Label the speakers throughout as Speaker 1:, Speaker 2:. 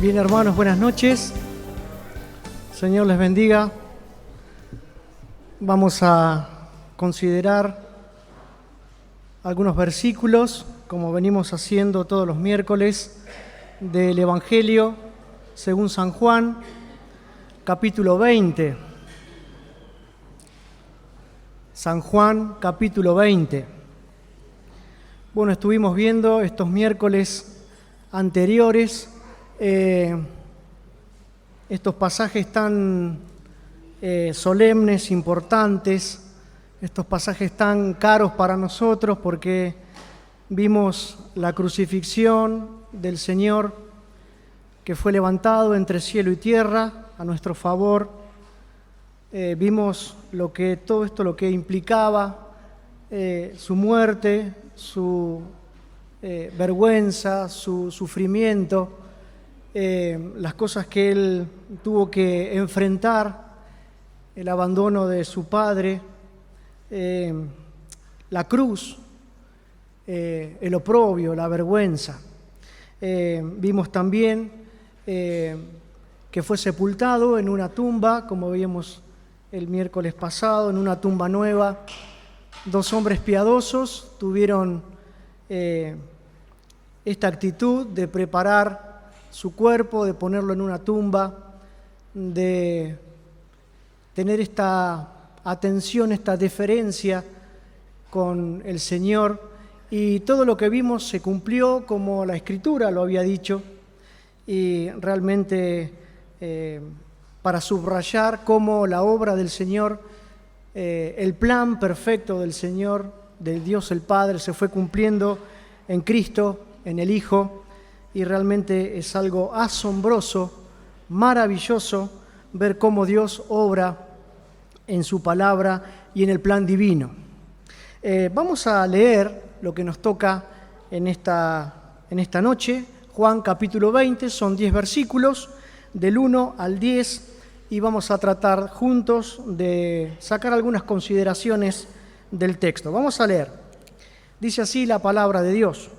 Speaker 1: Bien, hermanos, buenas noches. Señor les bendiga. Vamos a considerar algunos versículos, como venimos haciendo todos los miércoles, del Evangelio según San Juan, capítulo 20. San Juan, capítulo 20. Bueno, estuvimos viendo estos miércoles anteriores estos pasajes tan solemnes, importantes, estos pasajes tan caros para nosotros porque vimos la crucifixión del Señor que fue levantado entre cielo y tierra a nuestro favor. Vimos todo esto lo que implicaba su muerte, su vergüenza, su sufrimiento, las cosas que Él tuvo que enfrentar, el abandono de su Padre, la cruz, el oprobio, la vergüenza. Vimos también que fue sepultado en una tumba, como vimos el miércoles pasado, en una tumba nueva. Dos hombres piadosos tuvieron esta actitud de preparar su cuerpo, de ponerlo en una tumba, de tener esta atención, esta deferencia con el Señor. Y todo lo que vimos se cumplió como la Escritura lo había dicho, y realmente para subrayar cómo la obra del Señor, el plan perfecto del Señor, del Dios el Padre, se fue cumpliendo en Cristo, en el Hijo, y realmente es algo asombroso, maravilloso, ver cómo Dios obra en su palabra y en el plan divino. Vamos a leer lo que nos toca en esta noche, Juan capítulo 20, son 10 versículos, del 1 al 10, y vamos a tratar juntos de sacar algunas consideraciones del texto. Vamos a leer. Dice así la palabra de Dios.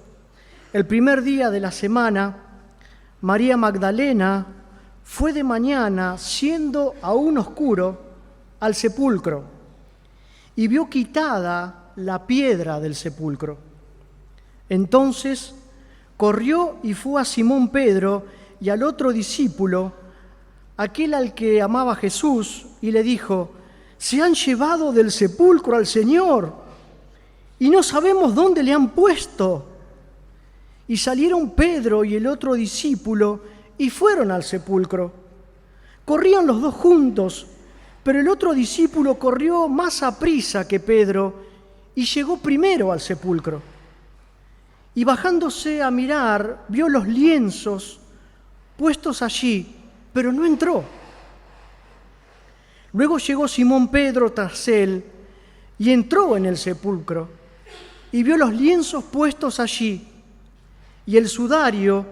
Speaker 1: El primer día de la semana, María Magdalena fue de mañana, siendo aún oscuro, al sepulcro y vio quitada la piedra del sepulcro. Entonces corrió y fue a Simón Pedro y al otro discípulo, aquel al que amaba Jesús, y le dijo: «Se han llevado del sepulcro al Señor y no sabemos dónde le han puesto». Y salieron Pedro y el otro discípulo y fueron al sepulcro. Corrían los dos juntos, pero el otro discípulo corrió más aprisa que Pedro y llegó primero al sepulcro. Y bajándose a mirar, vio los lienzos puestos allí, pero no entró. Luego llegó Simón Pedro tras él y entró en el sepulcro y vio los lienzos puestos allí y el sudario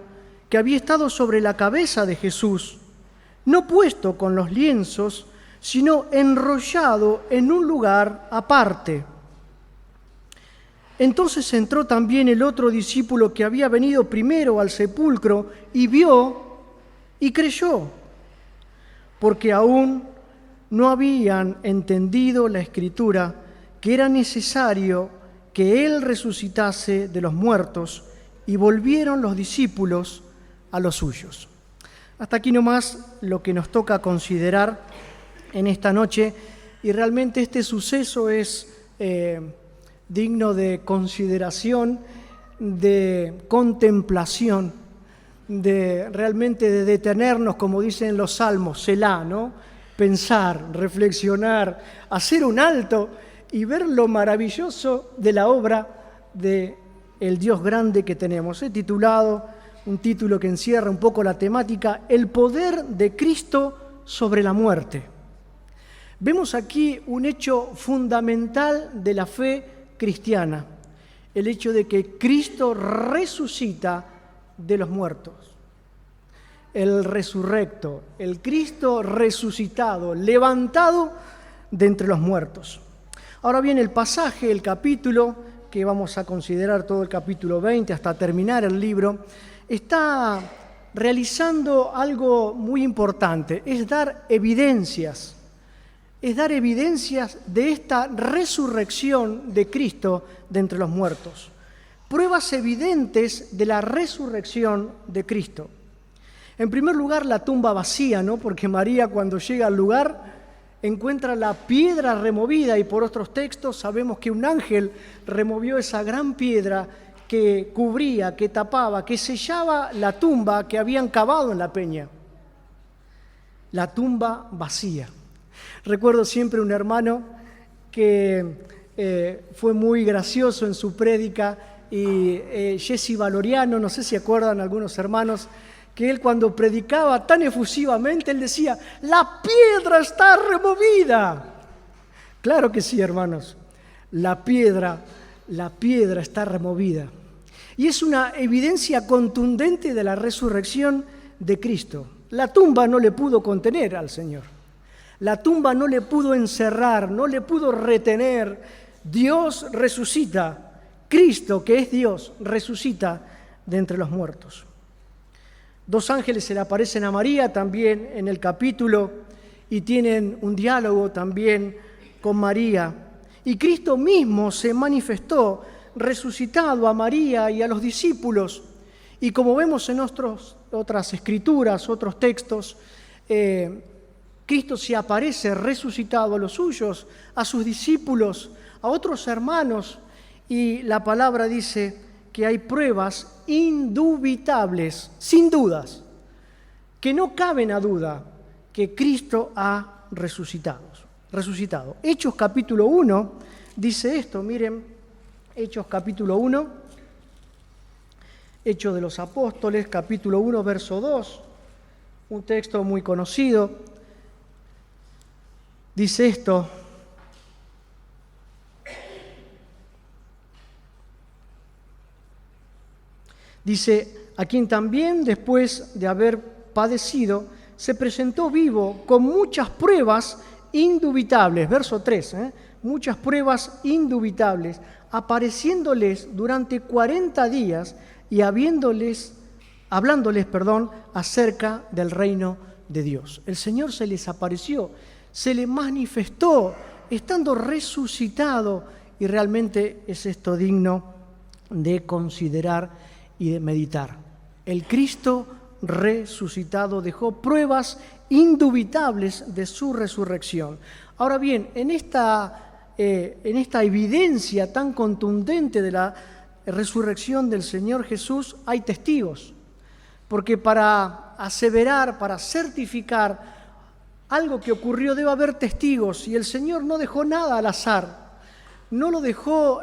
Speaker 1: que había estado sobre la cabeza de Jesús, no puesto con los lienzos, sino enrollado en un lugar aparte. Entonces entró también el otro discípulo que había venido primero al sepulcro y vio y creyó, porque aún no habían entendido la Escritura, que era necesario que Él resucitase de los muertos, y volvieron los discípulos a los suyos. Hasta aquí nomás lo que nos toca considerar en esta noche, y realmente este suceso es digno de consideración, de contemplación, de realmente de detenernos, como dicen los salmos, Selá, ¿no? Pensar, reflexionar, hacer un alto y ver lo maravilloso de la obra de el Dios grande que tenemos. He titulado un título que encierra un poco la temática: El poder de Cristo sobre la muerte. Vemos aquí un hecho fundamental de la fe cristiana, el hecho de que Cristo resucita de los muertos. El resurrecto, el Cristo resucitado, levantado de entre los muertos. Ahora bien, el pasaje, el capítulo que vamos a considerar, todo el capítulo 20 hasta terminar el libro, está realizando algo muy importante, es dar evidencias de esta resurrección de Cristo de entre los muertos. Pruebas evidentes de la resurrección de Cristo. En primer lugar, la tumba vacía, ¿no? Porque María, cuando llega al lugar, encuentra la piedra removida, y por otros textos sabemos que un ángel removió esa gran piedra que cubría, que tapaba, que sellaba la tumba que habían cavado en la peña. La tumba vacía. Recuerdo siempre un hermano que fue muy gracioso en su prédica, y Jesse Valoriano, no sé si acuerdan algunos hermanos, que él cuando predicaba tan efusivamente, él decía: ¡la piedra está removida! Claro que sí, hermanos, la piedra está removida. Y es una evidencia contundente de la resurrección de Cristo. La tumba no le pudo contener al Señor. La tumba no le pudo encerrar, no le pudo retener. Dios resucita. Cristo, que es Dios, resucita de entre los muertos. 2 ángeles se le aparecen a María también en el capítulo y tienen un diálogo también con María. Y Cristo mismo se manifestó resucitado a María y a los discípulos. Y como vemos en otras escrituras, otros textos, Cristo se aparece resucitado a los suyos, a sus discípulos, a otros hermanos. Y la palabra dice que hay pruebas indubitables, sin dudas, que no caben a duda que Cristo ha resucitado. Hechos capítulo 1 dice esto, miren, Hechos capítulo 1, Hechos de los Apóstoles, capítulo 1, verso 2, un texto muy conocido. Dice esto: dice, a quien también después de haber padecido, se presentó vivo con muchas pruebas indubitables. Verso 3, muchas pruebas indubitables, apareciéndoles durante 40 días y hablándoles, acerca del reino de Dios. El Señor se les apareció, se les manifestó, estando resucitado, y realmente es esto digno de considerar y de meditar. El Cristo resucitado dejó pruebas indubitables de su resurrección. Ahora bien, en esta evidencia tan contundente de la resurrección del Señor Jesús hay testigos, porque para aseverar, para certificar algo que ocurrió debe haber testigos, y el Señor no dejó nada al azar, no lo dejó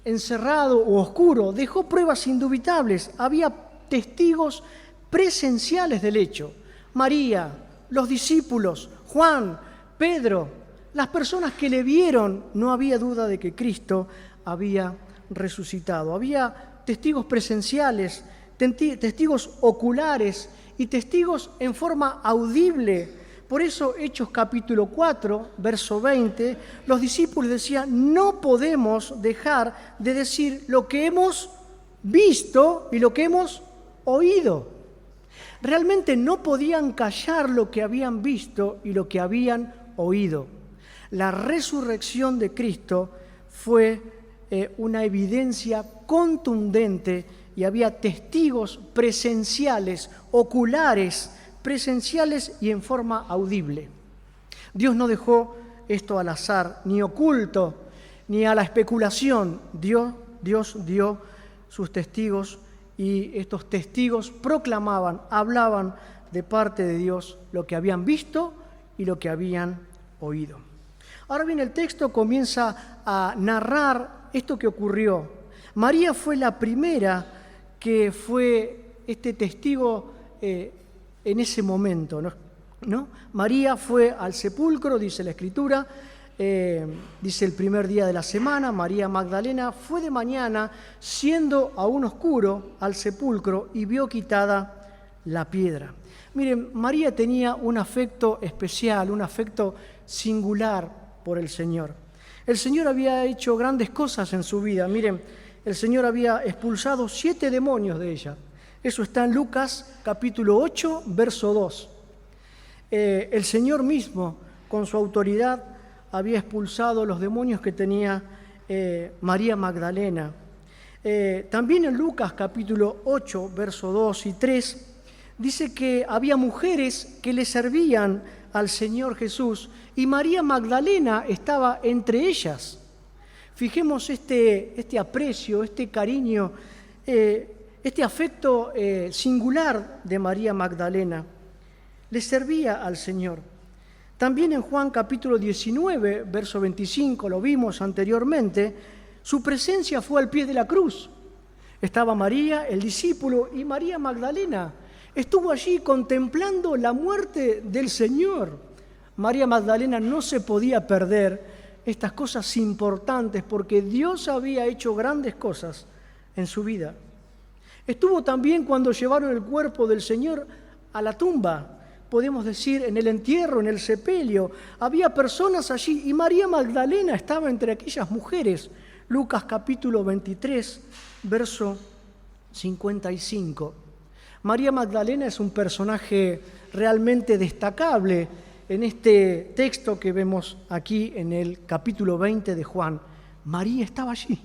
Speaker 1: encerrado o oscuro, dejó pruebas indubitables. Había testigos presenciales del hecho: María, los discípulos, Juan, Pedro, las personas que le vieron. No había duda de que Cristo había resucitado. Había testigos presenciales, testigos oculares y testigos en forma audible. Por eso, Hechos capítulo 4, verso 20, los discípulos decían: no podemos dejar de decir lo que hemos visto y lo que hemos oído. Realmente no podían callar lo que habían visto y lo que habían oído. La resurrección de Cristo fue una evidencia contundente, y había testigos presenciales, oculares, presenciales y en forma audible. Dios no dejó esto al azar, ni oculto, ni a la especulación. Dios dio sus testigos, y estos testigos proclamaban, hablaban de parte de Dios lo que habían visto y lo que habían oído. Ahora bien, el texto comienza a narrar esto que ocurrió. María fue la primera que fue este testigo en ese momento, ¿no? María fue al sepulcro, dice la Escritura, dice el primer día de la semana. María Magdalena fue de mañana, siendo aún oscuro, al sepulcro y vio quitada la piedra. Miren, María tenía un afecto especial, un afecto singular por el Señor. El Señor había hecho grandes cosas en su vida. Miren, el Señor había expulsado 7 demonios de ella. Eso está en Lucas capítulo 8, verso 2. El Señor mismo, con su autoridad, había expulsado los demonios que tenía María Magdalena. También en Lucas capítulo 8, verso 2 y 3, dice que había mujeres que le servían al Señor Jesús y María Magdalena estaba entre ellas. Fijemos este aprecio, este cariño, este afecto singular de María Magdalena. Le servía al Señor. También en Juan capítulo 19, verso 25, lo vimos anteriormente, su presencia fue al pie de la cruz. Estaba María, el discípulo, y María Magdalena. Estuvo allí contemplando la muerte del Señor. María Magdalena no se podía perder estas cosas importantes porque Dios había hecho grandes cosas en su vida. Estuvo también cuando llevaron el cuerpo del Señor a la tumba. Podemos decir, en el entierro, en el sepelio, había personas allí y María Magdalena estaba entre aquellas mujeres. Lucas capítulo 23, verso 55. María Magdalena es un personaje realmente destacable en este texto que vemos aquí en el capítulo 20 de Juan. María estaba allí.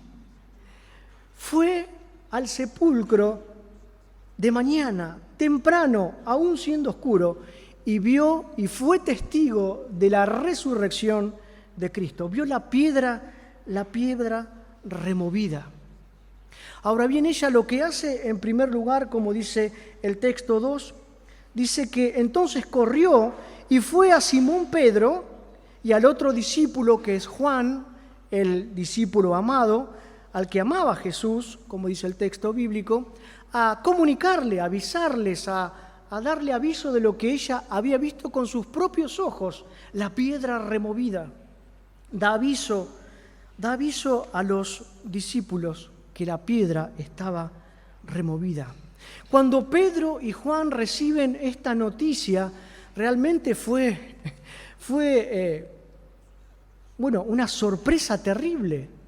Speaker 1: Fue al sepulcro de mañana, temprano, aún siendo oscuro, y vio y fue testigo de la resurrección de Cristo. Vio la piedra removida. Ahora bien, ella lo que hace en primer lugar, como dice el texto 2, dice que entonces corrió y fue a Simón Pedro y al otro discípulo que es Juan, el discípulo amado, al que amaba Jesús, como dice el texto bíblico, a comunicarle, a avisarles, a darle aviso de lo que ella había visto con sus propios ojos, la piedra removida. Da aviso a los discípulos que la piedra estaba removida. Cuando Pedro y Juan reciben esta noticia, realmente fue una sorpresa terrible.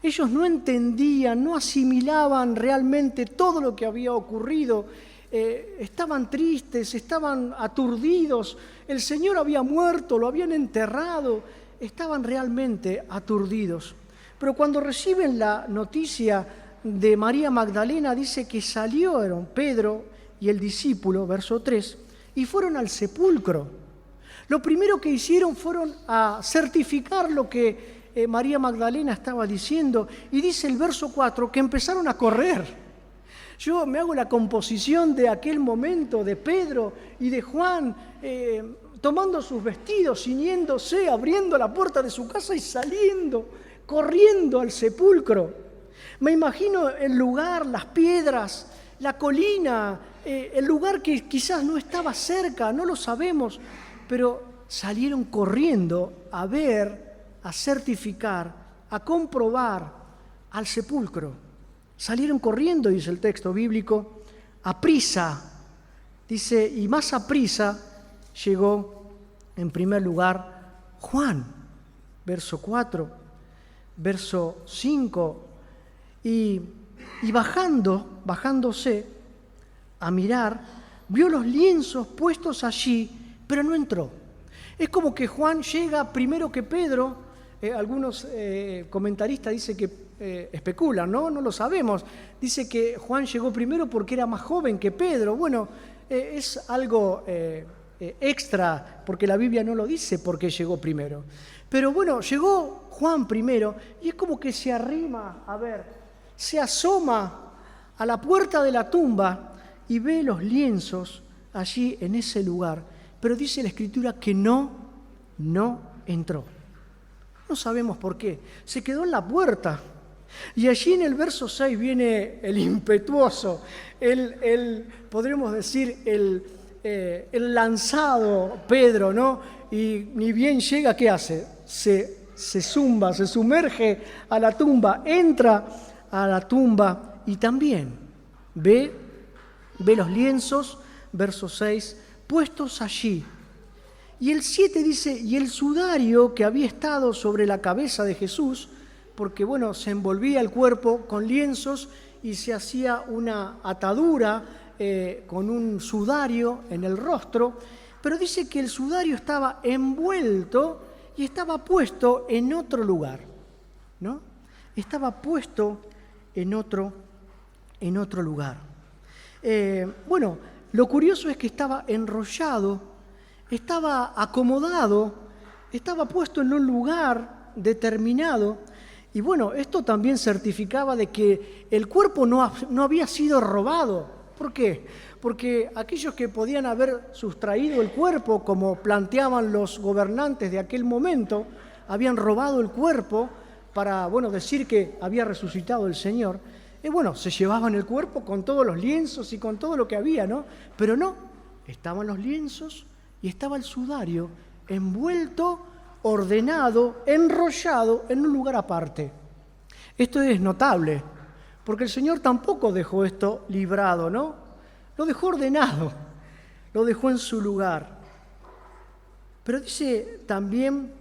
Speaker 1: Ellos no entendían, no asimilaban realmente todo lo que había ocurrido. Estaban tristes, estaban aturdidos. El Señor había muerto, lo habían enterrado. Estaban realmente aturdidos. Pero cuando reciben la noticia de María Magdalena, dice que salieron Pedro y el discípulo, verso 3, y fueron al sepulcro. Lo primero que hicieron fueron a certificar lo que María Magdalena estaba diciendo, y dice el verso 4 que empezaron a correr. Yo me hago la composición de aquel momento de Pedro y de Juan, tomando sus vestidos, ciñéndose, abriendo la puerta de su casa y saliendo, corriendo al sepulcro. Me imagino el lugar, las piedras, la colina, el lugar que quizás no estaba cerca, no lo sabemos, pero salieron corriendo a ver, a certificar, a comprobar al sepulcro. Salieron corriendo, dice el texto bíblico, aprisa. Dice, y más aprisa llegó en primer lugar Juan, verso 4, verso 5, y bajándose a mirar, vio los lienzos puestos allí, pero no entró. Es como que Juan llega primero que Pedro. Algunos comentaristas dicen que especulan, ¿no? No lo sabemos. Dice que Juan llegó primero porque era más joven que Pedro. Bueno, es algo extra, porque la Biblia no lo dice por qué llegó primero. Pero bueno, llegó Juan primero y es como que se arrima, se asoma a la puerta de la tumba y ve los lienzos allí en ese lugar. Pero dice la Escritura que no entró. No sabemos por qué. Se quedó en la puerta. Y allí en el verso 6 viene el impetuoso, podremos decir, el lanzado Pedro, ¿no? Y ni bien llega, ¿qué hace? Se sumerge a la tumba, entra a la tumba y también ve los lienzos, verso 6, puestos allí. Y el 7 dice, y el sudario que había estado sobre la cabeza de Jesús, porque se envolvía el cuerpo con lienzos y se hacía una atadura con un sudario en el rostro, pero dice que el sudario estaba envuelto y estaba puesto en otro lugar, ¿no? Estaba puesto en otro lugar. Bueno, lo curioso es que estaba enrollado, estaba acomodado, estaba puesto en un lugar determinado. Y bueno, esto también certificaba de que el cuerpo no había sido robado. ¿Por qué? Porque aquellos que podían haber sustraído el cuerpo, como planteaban los gobernantes de aquel momento, habían robado el cuerpo para, bueno, decir que había resucitado el Señor. Y bueno, se llevaban el cuerpo con todos los lienzos y con todo lo que había, ¿no? Pero no, estaban los lienzos y estaba el sudario envuelto, ordenado, enrollado en un lugar aparte. Esto es notable, porque el Señor tampoco dejó esto librado, ¿no? Lo dejó ordenado, lo dejó en su lugar. Pero dice también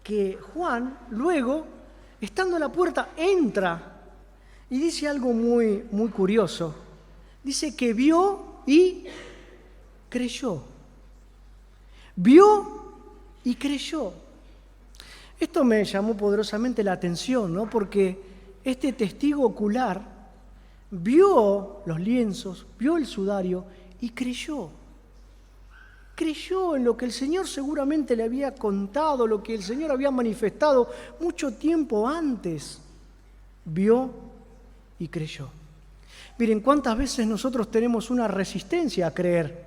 Speaker 1: que Juan, luego, estando en la puerta, entra y dice algo muy, muy curioso. Dice que vio y creyó. Vio y creyó. Esto me llamó poderosamente la atención, ¿no? Porque este testigo ocular vio los lienzos, vio el sudario y creyó. Creyó en lo que el Señor seguramente le había contado, lo que el Señor había manifestado mucho tiempo antes. Vio y creyó. Miren, cuántas veces nosotros tenemos una resistencia a creer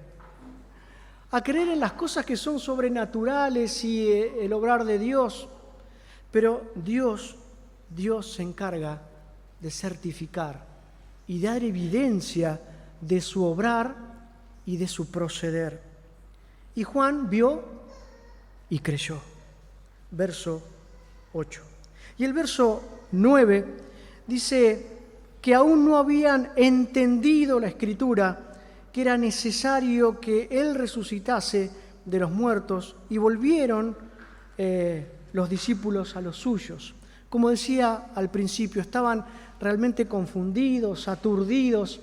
Speaker 1: en las cosas que son sobrenaturales y el obrar de Dios. Pero Dios se encarga de certificar y dar evidencia de su obrar y de su proceder. Y Juan vio y creyó. Verso 8. Y el verso 9 dice que aún no habían entendido la Escritura, que era necesario que Él resucitase de los muertos, y volvieron los discípulos a los suyos. Como decía al principio, estaban realmente confundidos, aturdidos,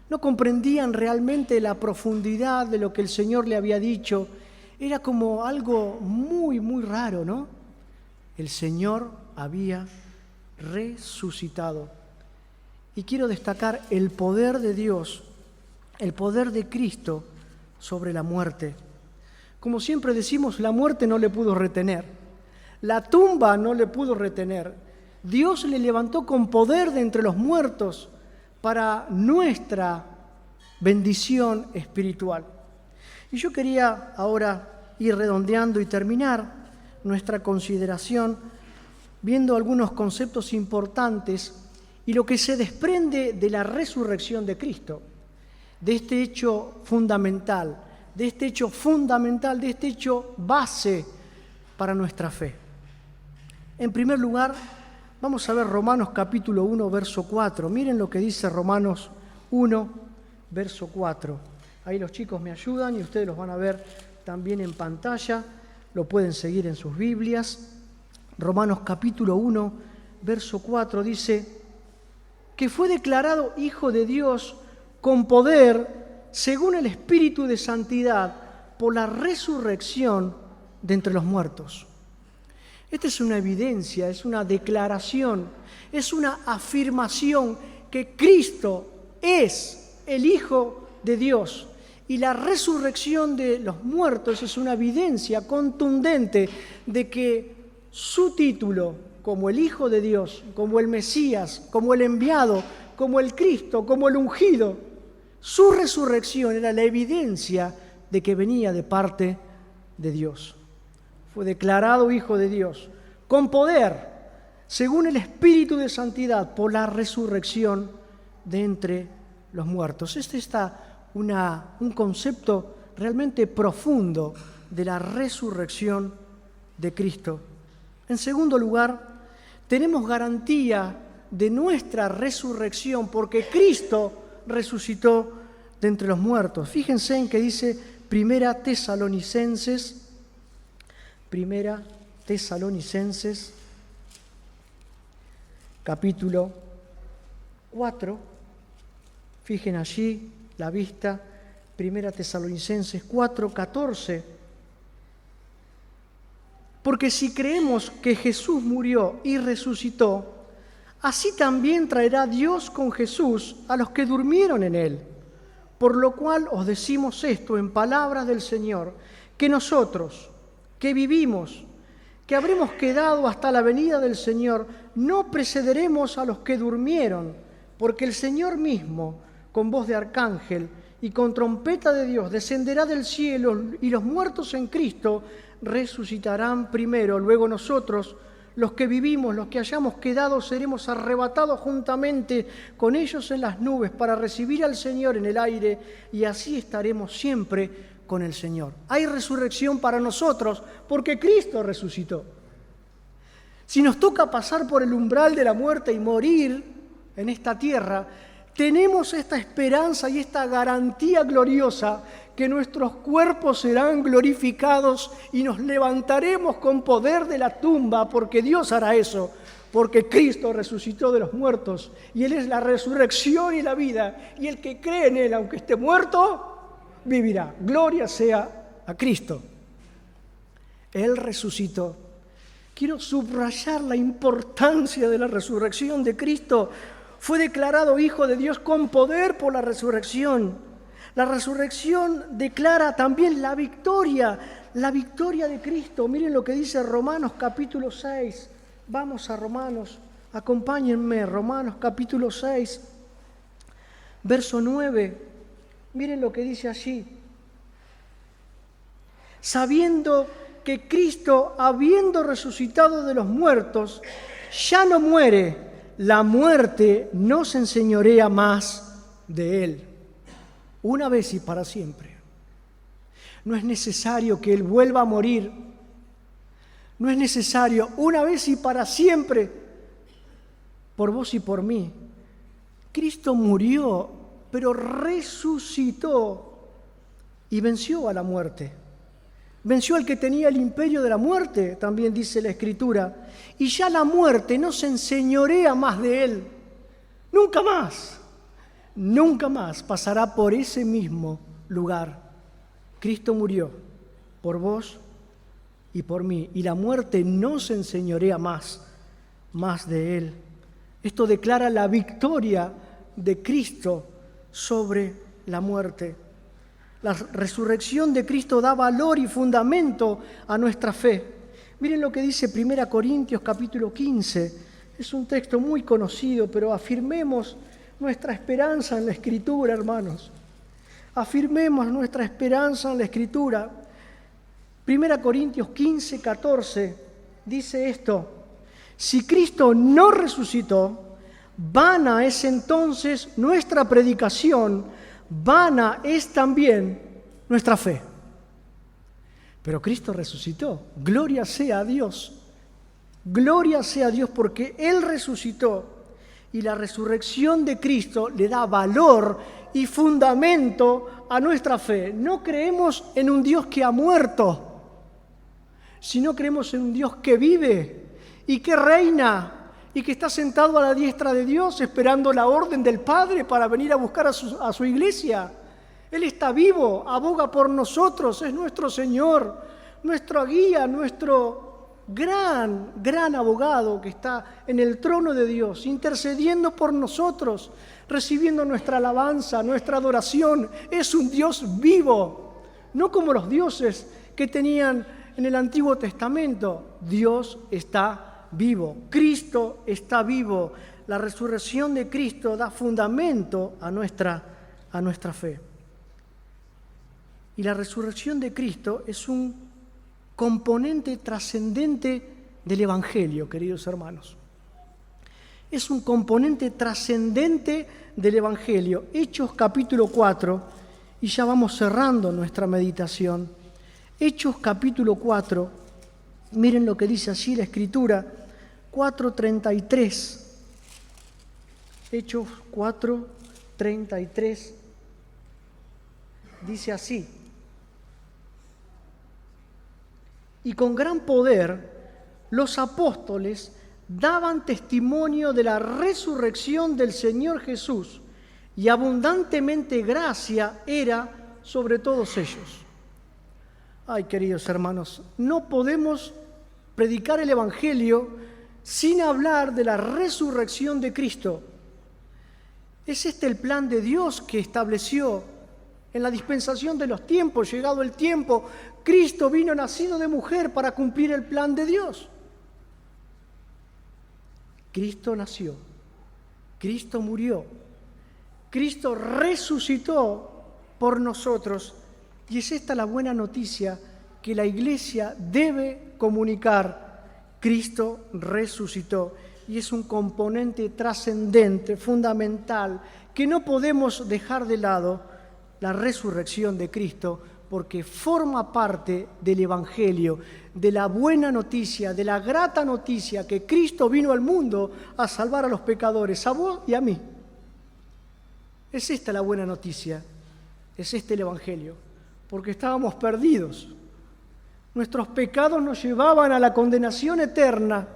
Speaker 1: no comprendían realmente la profundidad de lo que el Señor le había dicho. Era como algo muy, muy raro, ¿no? El Señor había resucitado. Y quiero destacar el poder de Dios, el poder de Cristo sobre la muerte. Como siempre decimos, la muerte no le pudo retener, la tumba no le pudo retener. Dios le levantó con poder de entre los muertos para nuestra bendición espiritual. Y yo quería ahora ir redondeando y terminar nuestra consideración viendo algunos conceptos importantes y lo que se desprende de la resurrección de Cristo, de este hecho fundamental, de este hecho base para nuestra fe. En primer lugar, vamos a ver Romanos capítulo 1, verso 4. Miren lo que dice Romanos 1, verso 4. Ahí los chicos me ayudan y ustedes los van a ver también en pantalla. Lo pueden seguir en sus Biblias. Romanos capítulo 1, verso 4 dice que fue declarado Hijo de Dios con poder según el Espíritu de Santidad por la resurrección de entre los muertos. Esta es una evidencia, es una declaración, es una afirmación que Cristo es el Hijo de Dios. Y la resurrección de los muertos es una evidencia contundente de que su título como el Hijo de Dios, como el Mesías, como el enviado, como el Cristo, como el ungido, su resurrección era la evidencia de que venía de parte de Dios. Fue declarado Hijo de Dios con poder, según el Espíritu de Santidad, por la resurrección de entre los muertos. Este está un concepto realmente profundo de la resurrección de Cristo. En segundo lugar, tenemos garantía de nuestra resurrección porque Cristo resucitó de entre los muertos. Fíjense en que dice Primera Tesalonicenses, capítulo 4. Fíjense allí la vista. Primera Tesalonicenses 4:14. Porque si creemos que Jesús murió y resucitó, así también traerá Dios con Jesús a los que durmieron en él. Por lo cual os decimos esto en palabras del Señor, que nosotros, que vivimos, que habremos quedado hasta la venida del Señor, no precederemos a los que durmieron, porque el Señor mismo, con voz de arcángel y con trompeta de Dios, descenderá del cielo, y los muertos en Cristo resucitarán primero. Luego nosotros, los que vivimos, los que hayamos quedado, seremos arrebatados juntamente con ellos en las nubes para recibir al Señor en el aire, y así estaremos siempre con el Señor. Hay resurrección para nosotros porque Cristo resucitó. Si nos toca pasar por el umbral de la muerte y morir en esta tierra, tenemos esta esperanza y esta garantía gloriosa que nuestros cuerpos serán glorificados y nos levantaremos con poder de la tumba, porque Dios hará eso, porque Cristo resucitó de los muertos y Él es la resurrección y la vida, y el que cree en Él, aunque esté muerto, vivirá. Gloria sea a Cristo. Él resucitó. Quiero subrayar la importancia de la resurrección de Cristo. Fue declarado Hijo de Dios con poder por la resurrección. La resurrección declara también la victoria de Cristo. Miren lo que dice Romanos capítulo 6. Vamos a Romanos, acompáñenme, Romanos capítulo 6, verso 9. Miren lo que dice allí. Sabiendo que Cristo, habiendo resucitado de los muertos, ya no muere, la muerte no se enseñorea más de Él. Una vez y para siempre. No es necesario que Él vuelva a morir. No es necesario, una vez y para siempre, por vos y por mí. Cristo murió, pero resucitó y venció a la muerte. Venció al que tenía el imperio de la muerte, también dice la Escritura. Y ya la muerte no se enseñorea más de Él. Nunca más pasará por ese mismo lugar. Cristo murió por vos y por mí, y la muerte no se enseñorea más de Él. Esto declara la victoria de Cristo sobre la muerte. La resurrección de Cristo da valor y fundamento a nuestra fe. Miren lo que dice 1 Corintios capítulo 15. Es un texto muy conocido, pero afirmemos nuestra esperanza en la Escritura, hermanos. Afirmemos nuestra esperanza en la Escritura. 1 Corintios 15, 14 dice esto: si Cristo no resucitó, vana es entonces nuestra predicación, vana es también nuestra fe. Pero Cristo resucitó. Gloria sea a Dios. Gloria sea a Dios porque Él resucitó. Y la resurrección de Cristo le da valor y fundamento a nuestra fe. No creemos en un Dios que ha muerto, sino creemos en un Dios que vive y que reina y que está sentado a la diestra de Dios esperando la orden del Padre para venir a buscar a su iglesia. Él está vivo, aboga por nosotros, es nuestro Señor, nuestra guía, nuestro gran abogado que está en el trono de Dios, intercediendo por nosotros, recibiendo nuestra alabanza, nuestra adoración. Es un Dios vivo, no como los dioses que tenían en el Antiguo Testamento. Dios está vivo, Cristo está vivo. La resurrección de Cristo da fundamento a nuestra fe. Y la resurrección de Cristo es un componente trascendente del Evangelio, queridos hermanos. Es un componente trascendente del Evangelio. Hechos capítulo 4, y ya vamos cerrando nuestra meditación. Hechos capítulo 4, miren lo que dice allí la Escritura, 4:33. Hechos 4:33 dice así: y con gran poder los apóstoles daban testimonio de la resurrección del Señor Jesús, y abundantemente gracia era sobre todos ellos. Ay, queridos hermanos, no podemos predicar el Evangelio sin hablar de la resurrección de Cristo. Es este el plan de Dios que estableció en la dispensación de los tiempos. Llegado el tiempo, Cristo vino nacido de mujer para cumplir el plan de Dios. Cristo nació, Cristo murió, Cristo resucitó por nosotros, y es esta la buena noticia que la Iglesia debe comunicar. Cristo resucitó, y es un componente trascendente, fundamental, que no podemos dejar de lado, la resurrección de Cristo, porque forma parte del Evangelio, de la buena noticia, de la grata noticia que Cristo vino al mundo a salvar a los pecadores, a vos y a mí. Es esta la buena noticia, es este el Evangelio, porque estábamos perdidos. Nuestros pecados nos llevaban a la condenación eterna,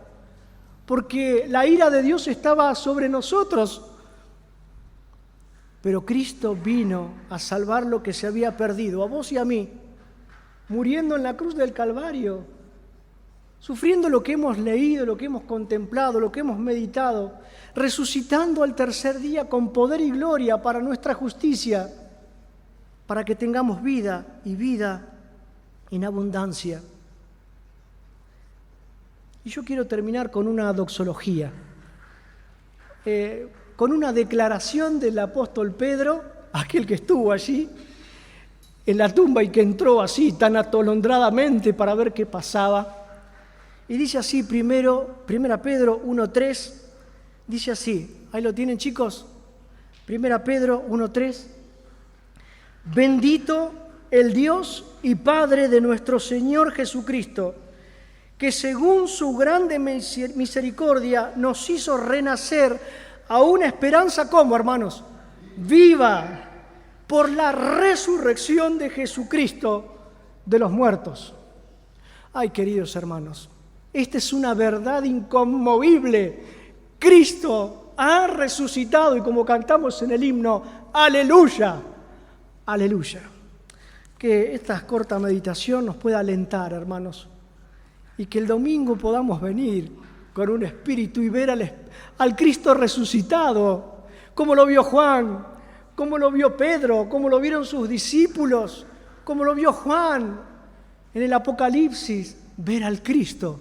Speaker 1: porque la ira de Dios estaba sobre nosotros. Pero Cristo vino a salvar lo que se había perdido, a vos y a mí, muriendo en la cruz del Calvario, sufriendo lo que hemos leído, lo que hemos contemplado, lo que hemos meditado, resucitando al tercer día con poder y gloria para nuestra justicia, para que tengamos vida y vida en abundancia. Y yo quiero terminar con una doxología, con una declaración del apóstol Pedro, aquel que estuvo allí en la tumba y que entró así tan atolondradamente para ver qué pasaba. Y dice así, Primera Pedro 1:3, dice así, ahí lo tienen, chicos, Primera Pedro 1:3, bendito el Dios y Padre de nuestro Señor Jesucristo, que según su grande misericordia nos hizo renacer a una esperanza, ¿cómo, hermanos? Viva, por la resurrección de Jesucristo de los muertos. Ay, queridos hermanos, esta es una verdad inconmovible. Cristo ha resucitado, y como cantamos en el himno, aleluya, aleluya. Que esta corta meditación nos pueda alentar, hermanos, y que el domingo podamos venir con un espíritu y ver al Cristo resucitado, como lo vio Juan, como lo vio Pedro, como lo vieron sus discípulos, como lo vio Juan en el Apocalipsis, ver al Cristo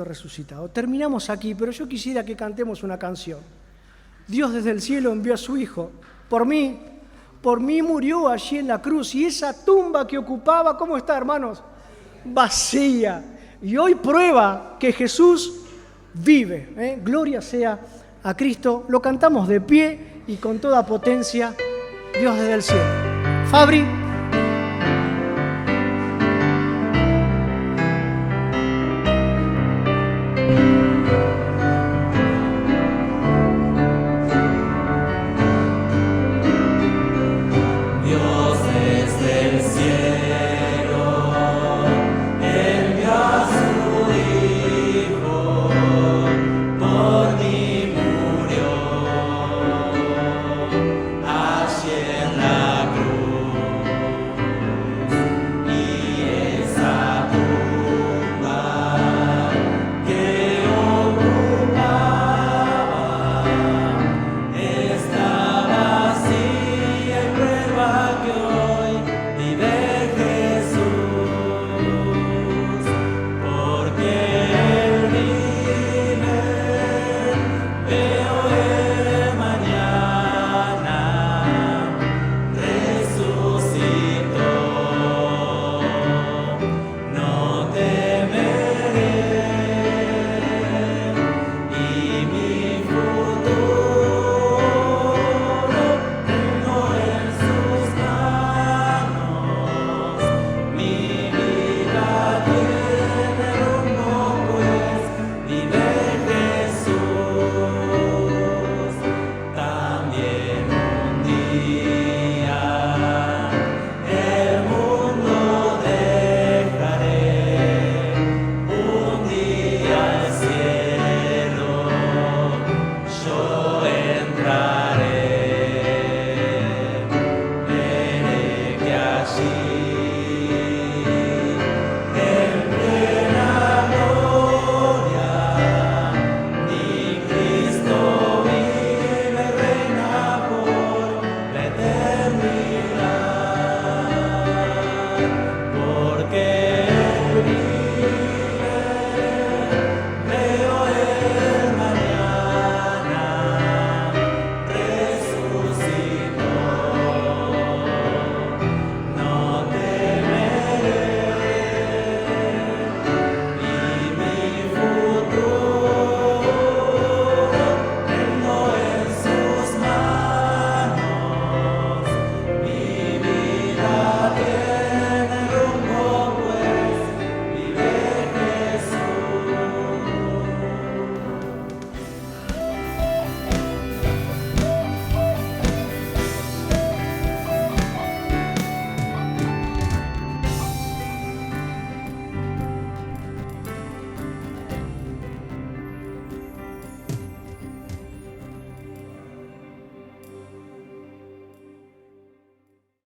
Speaker 1: resucitado. Terminamos aquí, pero yo quisiera que cantemos una canción. Dios desde el cielo envió a su Hijo, por mí murió allí en la cruz, y esa tumba que ocupaba, ¿cómo está, hermanos? Vacía. Y hoy prueba que Jesús vive. Gloria sea a Cristo. Lo cantamos de pie y con toda potencia. Dios desde el cielo. Fabri.